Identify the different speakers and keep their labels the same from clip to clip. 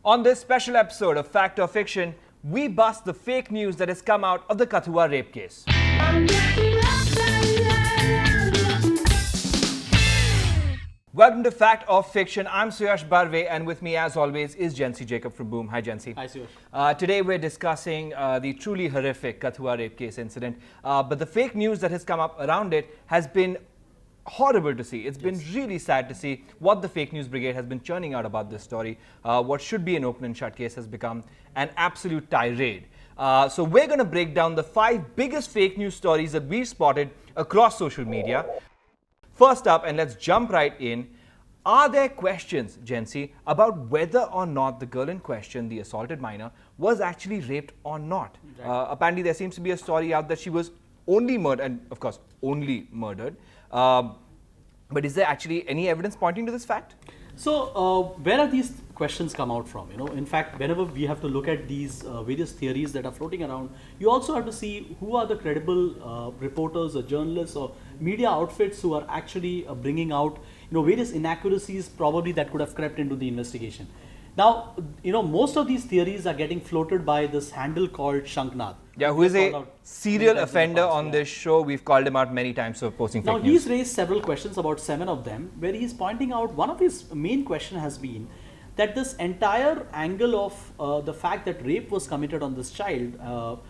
Speaker 1: On this special episode of Fact or Fiction, we bust the fake news that has come out of the Kathua rape case. Welcome to Fact or Fiction. I'm Suyash Barve, and with me, as always, is Jency Jacob from Boom. Hi, Jency.
Speaker 2: Hi, Suyash.
Speaker 1: Today, we're discussing the truly horrific Kathua rape case incident. But the fake news that has come up around it has been horrible to see. It's been really sad to see what the fake news brigade has been churning out about this story. What should be an open and shut case has become an absolute tirade. So we're going to break down the 5 biggest fake news stories that we've spotted across social media. First up, and let's jump right in, are there questions, Jency, about whether or not the girl in question, the assaulted minor, was actually raped or not? Right. Apparently, there seems to be a story out that she was only murdered, and of course, only murdered. But is there actually any evidence pointing to this fact?
Speaker 2: So, where are these questions come out from? In fact, whenever we have to look at these various theories that are floating around, you also have to see who are the credible reporters or journalists or media outfits who are actually bringing out, various inaccuracies probably that could have crept into the investigation. Now, most of these theories are getting floated by this handle called Shanknath.
Speaker 1: Yeah, who is a serial offender on this show. We've called him out many times for posting fake news.
Speaker 2: Now, he's raised several questions, about 7 of them, where he's pointing out one of his main question has been that this entire angle of the fact that rape was committed on this child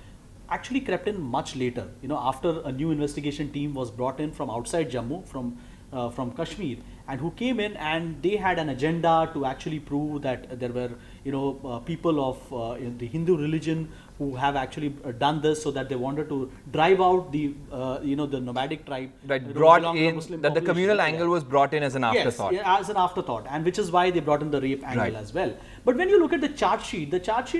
Speaker 2: actually crept in much later. After a new investigation team was brought in from outside Jammu, from Kashmir, and who came in and they had an agenda to actually prove that there were people of the Hindu religion who have actually done this, so that they wanted to drive out the the nomadic tribe.
Speaker 1: Right, brought in that the communal angle was brought in as an afterthought.
Speaker 2: Yes, as an afterthought, and which is why they brought in the rape angle as well. But when you look at the charge sheet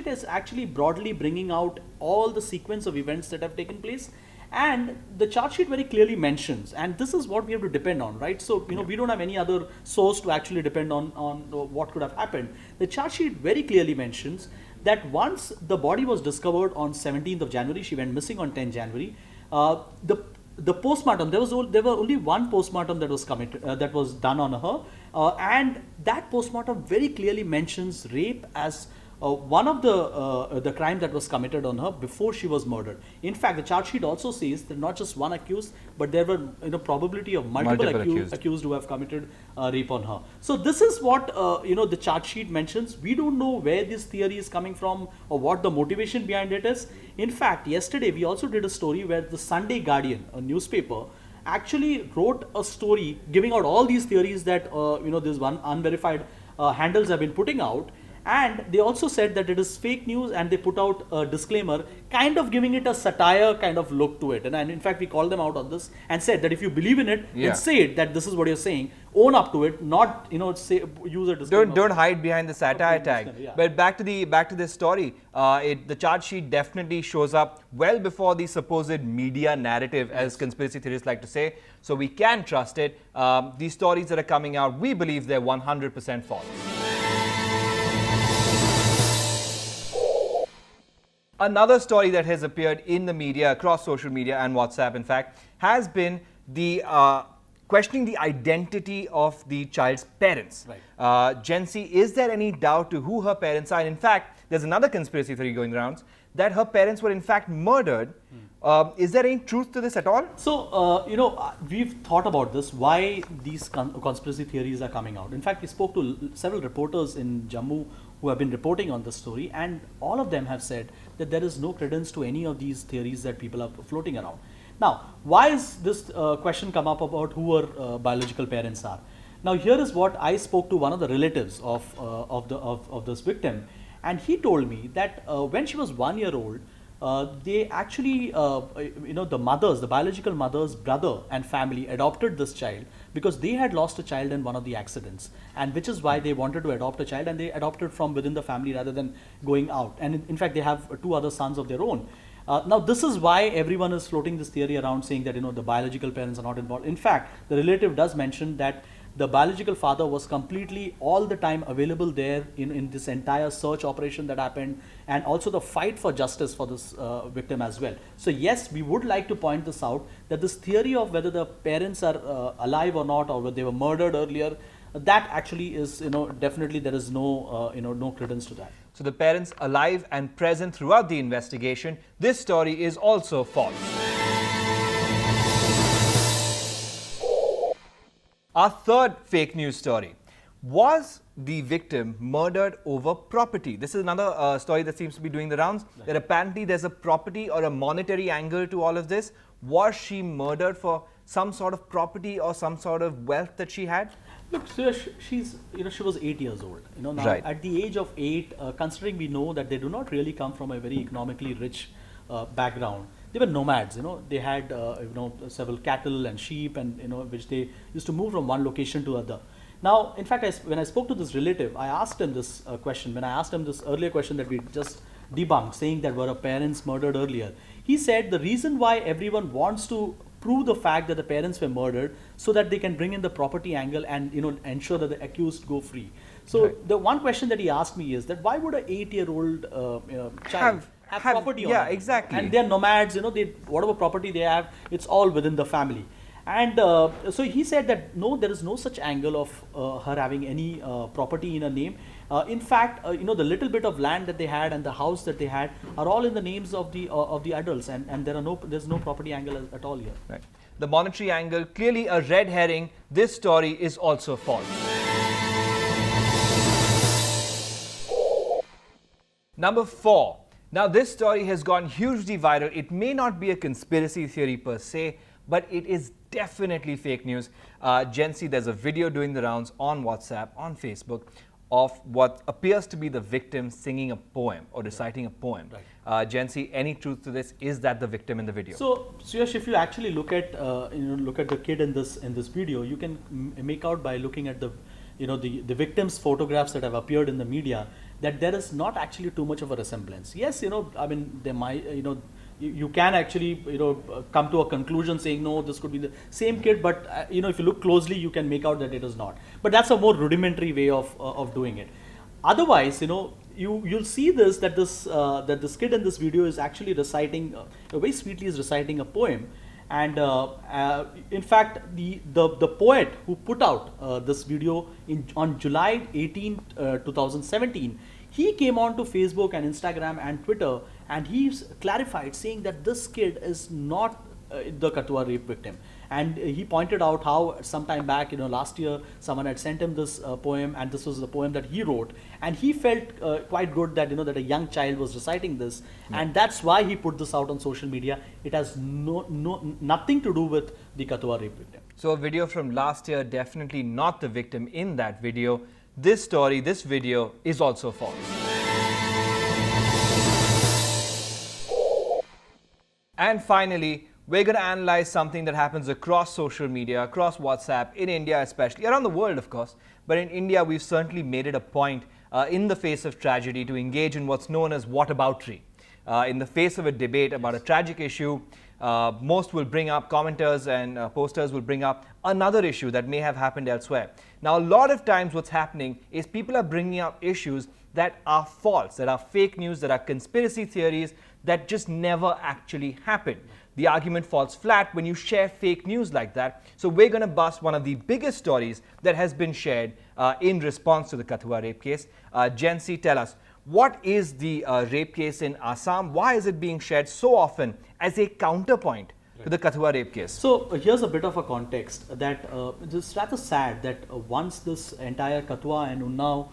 Speaker 2: is actually broadly bringing out all the sequence of events that have taken place. And the charge sheet very clearly mentions, and this is what we have to depend on, right? So, we don't have any other source to actually depend on what could have happened. The charge sheet very clearly mentions that once the body was discovered on 17th of January, she went missing on 10th January, the postmortem, there were only one postmortem that was committed, that was done on her, and that postmortem very clearly mentions rape as one of the crime that was committed on her before she was murdered. In fact, the charge sheet also says that not just one accused, but there were probability of multiple accused who have committed rape on her. So this is what the charge sheet mentions. We don't know where this theory is coming from or what the motivation behind it is. In fact, yesterday we also did a story where the Sunday Guardian, a newspaper, actually wrote a story giving out all these theories that this one unverified handles have been putting out. And they also said that it is fake news, and they put out a disclaimer, kind of giving it a satire kind of look to it. And in fact, we called them out on this and said that if you believe in it, then say it, that this is what you're saying. Own up to it, not say use a disclaimer.
Speaker 1: Don't hide behind the satire tag. But back to this story, the charge sheet definitely shows up well before the supposed media narrative, as conspiracy theorists like to say. So we can trust it. These stories that are coming out, we believe they're 100% false. Another story that has appeared in the media, across social media and WhatsApp, in fact, has been the questioning the identity of the child's parents. Right. Jency, is there any doubt to who her parents are? And in fact, there's another conspiracy theory going around that her parents were in fact murdered. Is there any truth to this at all?
Speaker 2: So, we've thought about this, why these conspiracy theories are coming out. In fact, we spoke to several reporters in Jammu who have been reporting on this story, and all of them have said that there is no credence to any of these theories that people are floating around. Now, why is this question come up about who her biological parents are? Now, here is what I spoke to one of the relatives of this victim, and he told me that when she was 1 year old, they actually, the biological mother's brother and family adopted this child because they had lost a child in one of the accidents, and which is why they wanted to adopt a child, and they adopted from within the family rather than going out. And in fact, they have 2 other sons of their own. Now, this is why everyone is floating this theory around, saying that the biological parents are not involved. In fact, the relative does mention that the biological father was completely all the time available there in this entire search operation that happened, and also the fight for justice for this victim as well. So yes, we would like to point this out, that this theory of whether the parents are alive or not, or whether they were murdered earlier, that actually is, definitely there is no, no credence to that.
Speaker 1: So the parents alive and present throughout the investigation. This story is also false. Our third fake news story. Was the victim murdered over property? This is another story that seems to be doing the rounds. Right. That apparently there's a property or a monetary angle to all of this. Was she murdered for some sort of property or some sort of wealth that she had?
Speaker 2: Look, so she's, she was 8 years old. Now
Speaker 1: right.
Speaker 2: At the age of 8, considering we know that they do not really come from a very economically rich background. They were nomads, they had, several cattle and sheep, and, which they used to move from one location to other. Now, in fact, when I spoke to this relative, I asked him this question. When I asked him this earlier question that we just debunked, saying that were her parents murdered earlier, he said the reason why everyone wants to prove the fact that the parents were murdered so that they can bring in the property angle and ensure that the accused go free. So right. The one question that he asked me is that why would an 8-year-old child have property on
Speaker 1: yeah,
Speaker 2: it?
Speaker 1: exactly.
Speaker 2: And they're nomads, they whatever property they have, it's all within the family. And so he said that no, there is no such angle of her having any property in her name. In fact, the little bit of land that they had and the house that they had are all in the names of the adults, and there's no property angle at all here.
Speaker 1: Right. The monetary angle, clearly a red herring. This story is also false. Number 4. Now this story has gone hugely viral. It may not be a conspiracy theory per se, but it is definitely fake news. Jency, there's a video doing the rounds on WhatsApp, on Facebook, of what appears to be the victim singing a poem or reciting a poem. Right. Jency, any truth to this? Is that the victim in the video?
Speaker 2: So, Suyash, if you actually look at the kid in this video, you can make out by looking at the victim's photographs that have appeared in the media that there is not actually too much of a resemblance. Yes, I mean, there might, you can actually, come to a conclusion saying, no, this could be the same kid, but, if you look closely, you can make out that it is not. But that's a more rudimentary way of doing it. Otherwise, you'll see this, that this kid in this video is actually reciting, very sweetly is reciting a poem. And in fact, the poet who put out this video on July 18, 2017, he came on to Facebook and Instagram and Twitter, and he clarified saying that this kid is not the Kathua rape victim. And he pointed out how sometime back, last year, someone had sent him this poem, and this was the poem that he wrote. And he felt quite good that, that a young child was reciting this. Yeah. And that's why he put this out on social media. It has nothing to do with the Kathua rape victim.
Speaker 1: So a video from last year, definitely not the victim in that video. This story, this video is also false. And finally, we're going to analyze something that happens across social media, across WhatsApp, in India especially, around the world of course. But in India, we've certainly made it a point in the face of tragedy to engage in what's known as whataboutery. In the face of a debate about a tragic issue, most will bring up, commenters and posters will bring up another issue that may have happened elsewhere. Now, a lot of times what's happening is people are bringing up issues that are false, that are fake news, that are conspiracy theories, that just never actually happened. The argument falls flat when you share fake news like that. So we're going to bust one of the biggest stories that has been shared in response to the Kathua rape case. Jency, tell us, what is the rape case in Assam? Why is it being shared so often as a counterpoint to the Kathua rape case?
Speaker 2: So here's a bit of a context that it's rather sad that once this entire Kathua and Unnao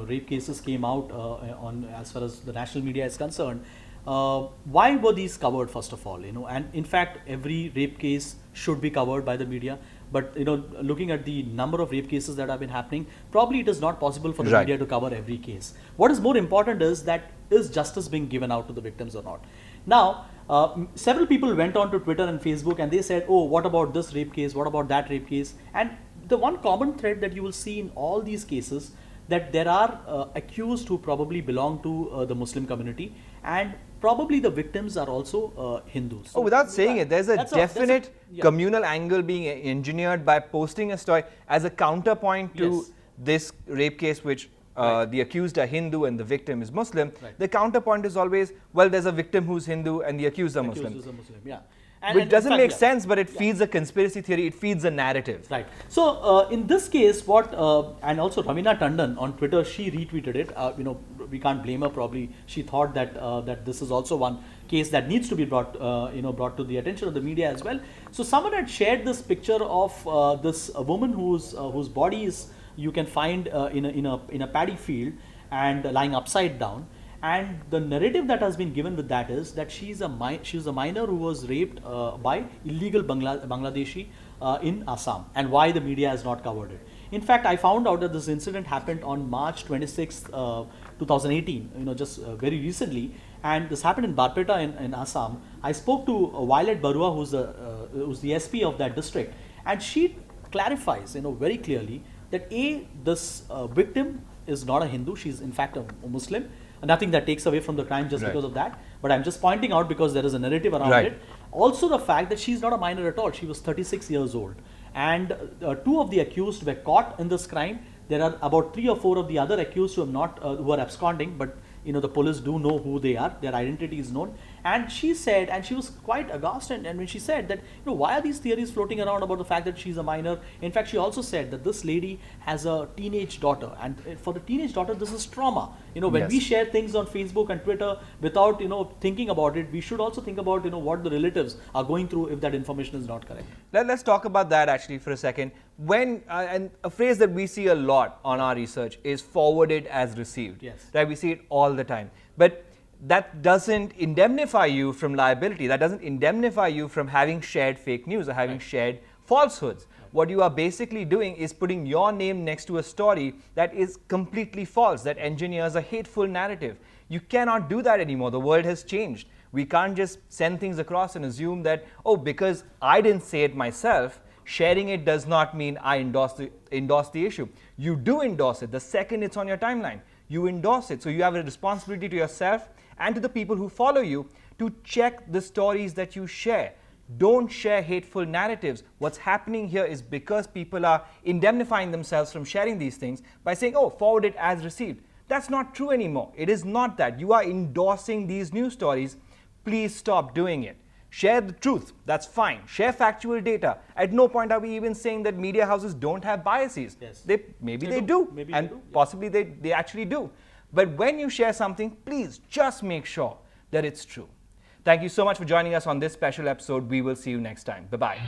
Speaker 2: rape cases came out on as far as the national media is concerned, why were these covered first of all? And in fact, every rape case should be covered by the media. But looking at the number of rape cases that have been happening, probably it is not possible for the media to cover every case. What is more important is that is justice being given out to the victims or not? Now, several people went on to Twitter and Facebook and they said, oh, what about this rape case? What about that rape case? And the one common thread that you will see in all these cases, that there are accused who probably belong to the Muslim community, and probably the victims are also Hindus.
Speaker 1: So without saying it, there's a definite communal angle being engineered by posting a story as a counterpoint to this rape case, which the accused are Hindu and the victim is Muslim. The counterpoint is always, well, there's a victim who's Hindu and the accused are Muslim.
Speaker 2: Yeah.
Speaker 1: Which
Speaker 2: in
Speaker 1: doesn't
Speaker 2: fact,
Speaker 1: make
Speaker 2: yeah.
Speaker 1: sense, but it feeds a conspiracy theory, it feeds a narrative.
Speaker 2: Right. So in this case, and also Ravina Tandon on Twitter, she retweeted it. We can't blame her. Probably she thought that that this is also one case that needs to be brought brought to the attention of the media as well. So someone had shared this picture of this woman whose body is you can find in a paddy field and lying upside down. And the narrative that has been given with that is that she's a minor who was raped by illegal Bangladeshi in Assam, and why the media has not covered it. In fact, I found out that this incident happened on March 26th, 2018. Just very recently, and this happened in Barpeta in Assam. I spoke to Violet Barua, who's the SP of that district, and she clarifies, very clearly that this victim is not a Hindu; she's in fact a Muslim. Nothing that takes away from the crime just because of that. But I'm just pointing out because there is a narrative around it. Also the fact that she's not a minor at all. She was 36 years old. And two of the accused were caught in this crime. There are about 3 or 4 of the other accused who are absconding, but the police do know who they are. Their identity is known. And she said, and she was quite aghast, and when she said that, why are these theories floating around about the fact that she's a minor? In fact, she also said that this lady has a teenage daughter, and for the teenage daughter, this is trauma. When we share things on Facebook and Twitter without, thinking about it, we should also think about, what the relatives are going through if that information is not correct.
Speaker 1: Let's talk about that actually for a second. When and a phrase that we see a lot on our research is forwarded as received.
Speaker 2: Yes.
Speaker 1: Right, we see it all the time. But that doesn't indemnify you from liability. That doesn't indemnify you from having shared fake news or having shared falsehoods. What you are basically doing is putting your name next to a story that is completely false, that engineers a hateful narrative. You cannot do that anymore. The world has changed. We can't just send things across and assume that, because I didn't say it myself, sharing it does not mean I endorse the issue. You do endorse it. The second it's on your timeline, you endorse it. So you have a responsibility to yourself and to the people who follow you to check the stories that you share. Don't share hateful narratives. What's happening here is because people are indemnifying themselves from sharing these things by saying, forward it as received. That's not true anymore. It is not that. You are endorsing these news stories. Please stop doing it. Share the truth. That's fine. Share factual data. At no point are we even saying that media houses don't have biases.
Speaker 2: Yes.
Speaker 1: Maybe they do.
Speaker 2: Maybe
Speaker 1: and
Speaker 2: they do.
Speaker 1: possibly they actually do. But when you share something, please just make sure that it's true. Thank you so much for joining us on this special episode. We will see you next time. Bye-bye.